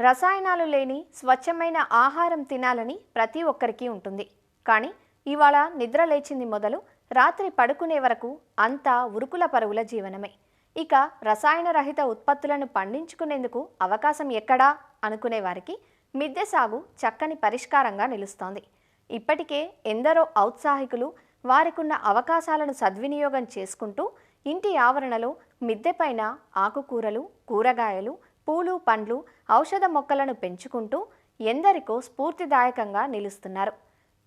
రసాయనాలు లేని స్వచ్ఛమైన ఆహారం తినాలని ప్రతి ఒక్కరికి ఉంటుంది. కానీ ఇవాళ నిద్ర లేచింది మొదలు రాత్రి పడుకునే వరకు అంతా ఉరుకుల పరుగుల జీవనమే. ఇక రసాయన రహిత ఉత్పత్తులను పండించుకునేందుకు అవకాశం ఎక్కడా అనుకునే వారికి మిద్దె సాగు చక్కని పరిష్కారంగా నిలుస్తోంది. ఇప్పటికే ఎందరో ఔత్సాహికులు వారికున్న అవకాశాలను సద్వినియోగం చేసుకుంటూ ఇంటి ఆవరణలో మిద్దెపైన ఆకుకూరలు, కూరగాయలు, పూలు, పండ్లు, ఔషధ మొక్కలను పెంచుకుంటూ ఎందరికో స్ఫూర్తిదాయకంగా నిలుస్తున్నారు.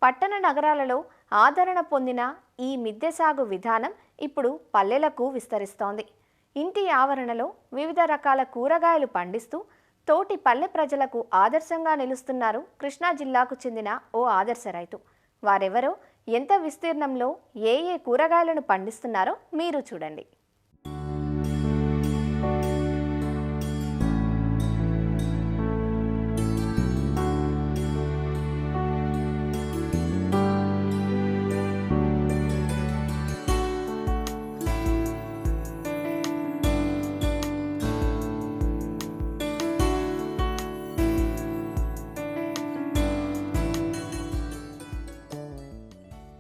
పట్టణ నగరాలలో ఆదరణ పొందిన ఈ మిద్దె సాగు విధానం ఇప్పుడు పల్లెలకు విస్తరిస్తోంది. ఇంటి ఆవరణలో వివిధ రకాల కూరగాయలు పండిస్తూ తోటి పల్లె ప్రజలకు ఆదర్శంగా నిలుస్తున్నారు కృష్ణా జిల్లాకు చెందిన ఓ ఆదర్శ రైతు. వారెవరో, ఎంత విస్తీర్ణంలో ఏ కూరగాయలను పండిస్తున్నారో మీరు చూడండి.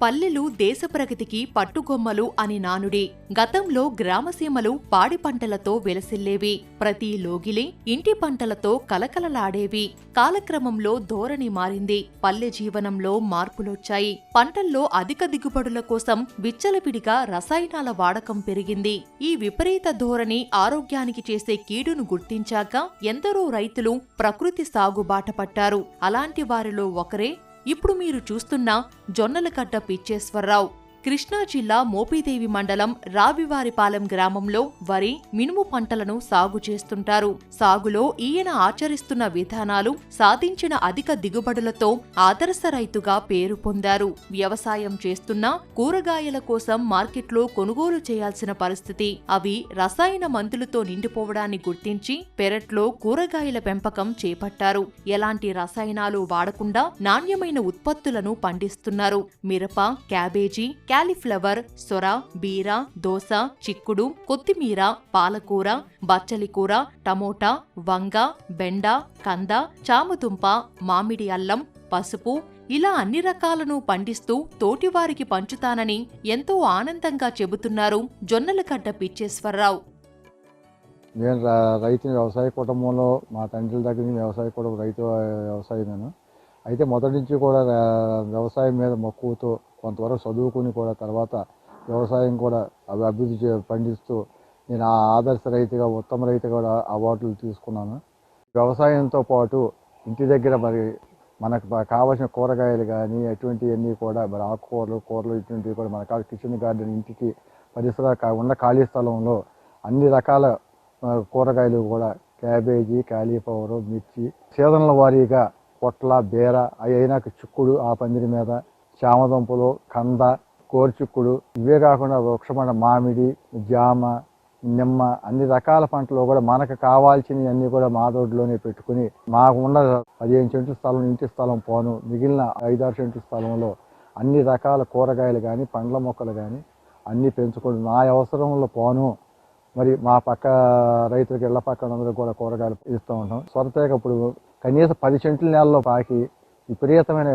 పల్లెలు దేశ ప్రగతికి పట్టుగొమ్మలు అని నానుడి. గతంలో గ్రామసీమలు పాడి పంటలతో వెలసిల్లేవి. ప్రతి లోగిలి ఇంటి పంటలతో కలకలలాడేవి. కాలక్రమంలో ధోరణి మారింది. పల్లె జీవనంలో మార్పులొచ్చాయి. పంటల్లో అధిక దిగుబడుల కోసం విచ్చలవిడిగా రసాయనాల వాడకం పెరిగింది. ఈ విపరీత ధోరణి ఆరోగ్యానికి చేసే కీడును గుర్తించాక ఎందరో రైతులు ప్రకృతి సాగు బాట పట్టారు. అలాంటి వారిలో ఒకరే ఇప్పుడు మీరు చూస్తున్న జొన్నలగడ్డ పిచ్చేశ్వరరావు. కృష్ణా జిల్లా మోపిదేవి మండలం రావివారిపాలెం గ్రామంలో వరి, మినుము పంటలను సాగు చేస్తుంటారు. సాగులో ఈయన ఆచరిస్తున్న విధానాలు సాధించిన అధిక దిగుబడులతో ఆదర్శ రైతుగా పేరు పొందారు. వ్యవసాయం చేస్తున్నా కూరగాయల కోసం మార్కెట్లో కొనుగోలు చేయాల్సిన పరిస్థితి. అవి రసాయన మందులతో నిండిపోవడాన్ని గుర్తించి పెరట్లో కూరగాయల పెంపకం చేపట్టారు. ఎలాంటి రసాయనాలు వాడకుండా నాణ్యమైన ఉత్పత్తులను పండిస్తున్నారు. మిరప, క్యాబేజీ, క్యాలీఫ్లవర్, సొర, బీర, దోస, చిక్కుడు, కొత్తిమీర, పాలకూర, బచ్చలి కూర, టమోటా, వంగ, బెండ, కంద, చామదుంప, మామిడి అల్లం, పసుపు ఇలా అన్ని రకాలను పండిస్తూ తోటివారికి పంచుతానని ఎంతో ఆనందంగా చెబుతున్నారు జొన్నలగడ్డ పిచ్చేశ్వరరావు. నేను రైతు వ్యవసాయ కుటుంబంలో మా తండ్రి దగ్గర నుంచి వ్యవసాయ కుటుంబం రైతు వ్యవసాయమేను. అయితే మొదటి నుంచి కూడా వ్యవసాయం మీద మక్కువతో కొంతవరకు చదువుకుని కూడా తర్వాత వ్యవసాయం కూడా అభివృద్ధి పండిస్తూ నేను ఆదర్శ రైతుగా, ఉత్తమ రైతుగా కూడా అవార్డులు తీసుకున్నాను. వ్యవసాయంతో పాటు ఇంటి దగ్గర మరి మనకు కావాల్సిన కూరగాయలు కానీ అటువంటివన్నీ కూడా మరి కూరలు ఇటువంటివి కూడా మన కిచెన్ గార్డెన్ ఇంటికి పరిసర ఉన్న ఖాళీ స్థలంలో అన్ని రకాల కూరగాయలు కూడా క్యాబేజీ, కాలీఫ్లవర్, మిర్చి సీజన్ల వారీగా పొట్ల, బీర అయినాక చిక్కుడు ఆ పందిరి మీద, చామదుంపలు, కంద, కోరిచిక్కుడు ఇవే కాకుండా వృక్షపంట మామిడి, జామ, నిమ్మ అన్ని రకాల పంటలు కూడా మనకు కావాల్సినవి అన్నీ కూడా మా తోటలోనే పెట్టుకుని మాకు ఉన్న 15 సెంట్ల స్థలం ఇంటి స్థలం పోను మిగిలిన 5-6 సెంట్ల స్థలంలో అన్ని రకాల కూరగాయలు కానీ పండ్ల మొక్కలు కానీ అన్నీ పెంచుకొని నా అవసరంలో పోను మరి మా పక్క రైతులకి ఇళ్ల పక్కన అందరూ కూడా కూరగాయలు ఇస్తూ ఉంటాం. సొరతేకప్పుడు కనీసం 10 సెంట్ల నేలలో పాకి విపరీతమైన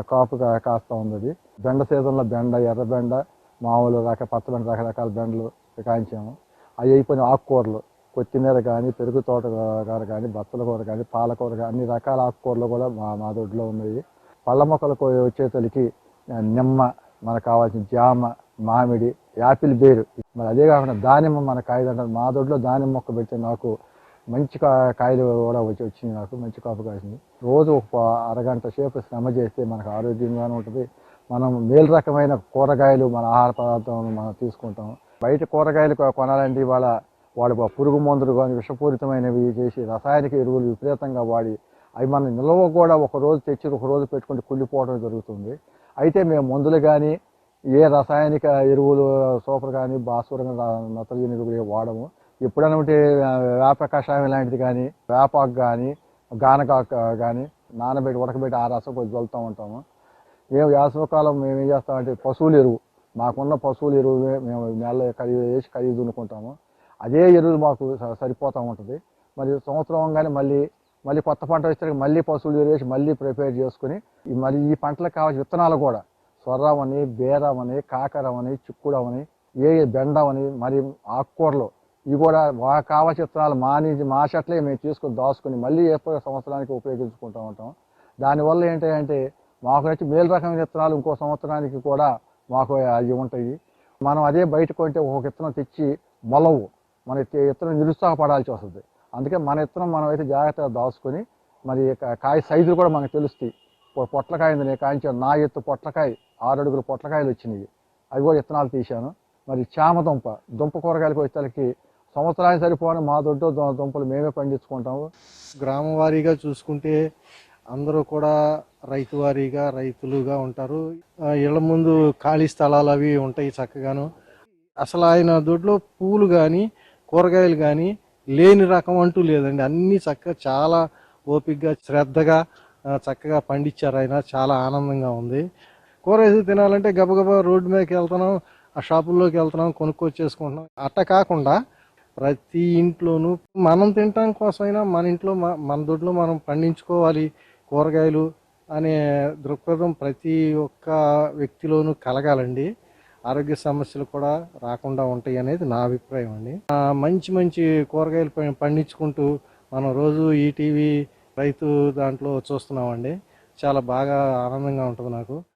కాపు కాస్తూ ఉంది. బెండ సీజన్లో బెండ, ఎర్రబెండ, మామూలు పచ్చబెండ రకరకాల బెండలు కాయించాము. అవి అయిపోయిన ఆకుకూరలు, కొత్తిమీర కానీ, పెరుగు తోటకూర కానీ, బచ్చల కూర కానీ, పాలకూర కానీ అన్ని రకాల ఆకుకూరలు కూడా మా దొడ్లో ఉన్నాయి. పళ్ళ మొక్కలకు వచ్చేతలకి నిమ్మ, మనకు కావాల్సిన జామ, మామిడి, యాపిల్, బేరు మరి అదే కాకుండా దానిమ్మ మనకు కాయదంటారు. మా దొడ్లో దానిమ్మ మొక్క పెడితే నాకు మంచి కాయలు కూడా వచ్చింది. నాకు మంచి కాపు కాసింది. రోజు ఒక అరగంట సేపు శ్రమ చేస్తే మనకు ఆరోగ్యంగానే ఉంటుంది. మనం మేలు రకమైన కూరగాయలు మన ఆహార పదార్థాలను మనం తీసుకుంటాం. బయట కూరగాయలు కొనాలంటే వాడు పురుగు మందులు కానీ విషపూరితమైనవి చేసి రసాయనిక ఎరువులు విపరీతంగా వాడి అవి మన నిల్వ కూడా ఒక రోజు తెచ్చి ఒక రోజు పెట్టుకుంటే కుళ్ళిపోవడం జరుగుతుంది. అయితే మేము మందులు కానీ ఏ రసాయనిక ఎరువులు సూపర్ కానీ, భాస్వరం, నత్రజని ఎరువులు వాడము. ఎప్పుడైనా ఉంటే వేప కషాయం లాంటిది కానీ, వేపాకు కానీ, గానకాకు కానీ నానబెట్టి ఉడకబెట్టి ఆ రసం కొంచెం వెళ్తూ ఉంటాము. వేసవకాలం మేము ఏం చేస్తామంటే పశువుల ఎరువు, మాకున్న పశువుల ఎరువు మేము నెలలో ఖరీదు దున్నుకుంటాము. అదే ఎరువు మాకు సరిపోతూ ఉంటుంది. మరి సంవత్సరం కానీ మళ్ళీ మళ్ళీ కొత్త పంట వచ్చేసరికి మళ్ళీ పశువులు వేసి మళ్ళీ ప్రిపేర్ చేసుకుని మరి ఈ పంటలకు కావాల్సిన విత్తనాలు కూడా సొర్రమని, బేరమని, కాకరమని, చిక్కుడమని, బెండమని, మరి ఆకుకూరలు ఇవి కూడా బాగా కావాల్సిన విత్తనాలు మా చెట్లే మేము తీసుకుని దాచుకుని మళ్ళీ ఎప్పుడు సంవత్సరానికి ఉపయోగించుకుంటూ ఉంటాం. దానివల్ల ఏంటంటే మాకు నచ్చి మేలు రకమైన విత్తనాలు ఇంకో సంవత్సరానికి కూడా మాకు అవి ఉంటాయి. మనం అదే బయట కొంటే ఒక విత్తనం తెచ్చి మొలవు, మన విత్తనం నిరుత్సాహపడాల్సి వస్తుంది. అందుకే మన విత్తనం మనం అయితే జాగ్రత్తగా దాచుకొని మరి కాయ సైజులు కూడా మనకు తెలుస్తాయి. పొట్లకాయ నేను కాయించాను, నా ఎత్తు పొట్లకాయ 6 అడుగుల పొట్లకాయలు వచ్చినాయి, అవి కూడా విత్తనాలు తీశాను. మరి చామదుంప కూరగాయలకు వచ్చేసరికి సంవత్సరానికి సరిపోని మా దొడ్డు దుంపలు మేమే పండించుకుంటాము. గ్రామం వారీగా చూసుకుంటే అందరూ కూడా రైతులుగా ఉంటారు. ఇళ్ల ముందు ఖాళీ స్థలాలు అవి ఉంటాయి చక్కగాను. అసలు ఆయన దొడ్లో పూలు కానీ కూరగాయలు కానీ లేని రకం అంటూ లేదండి. అన్నీ చక్కగా చాలా ఓపికగా శ్రద్ధగా చక్కగా పండించారు ఆయన. చాలా ఆనందంగా ఉంది. కూరగాయలు తినాలంటే గబగబా రోడ్డు మీదకి వెళ్తున్నాం, ఆ షాపుల్లోకి వెళ్తున్నాం, కొనుక్కొచ్చేసుకుంటున్నాం. అట్ట కాకుండా ప్రతి ఇంట్లోనూ మనం తినటం కోసమైనా మన ఇంట్లో మన దొడ్లో మనం పండించుకోవాలి కూరగాయలు అనే దృక్పథం ప్రతి ఒక్క వ్యక్తిలోనూ కలగాలండి. ఆరోగ్య సమస్యలు కూడా రాకుండా ఉంటాయి అనేది నా అభిప్రాయం అండి. మంచి కూరగాయలు పండించుకుంటూ మనం రోజు ఈటీవీ రైతు దాంట్లో చూస్తున్నామండి. చాలా బాగా ఆనందంగా ఉంటుంది నాకు.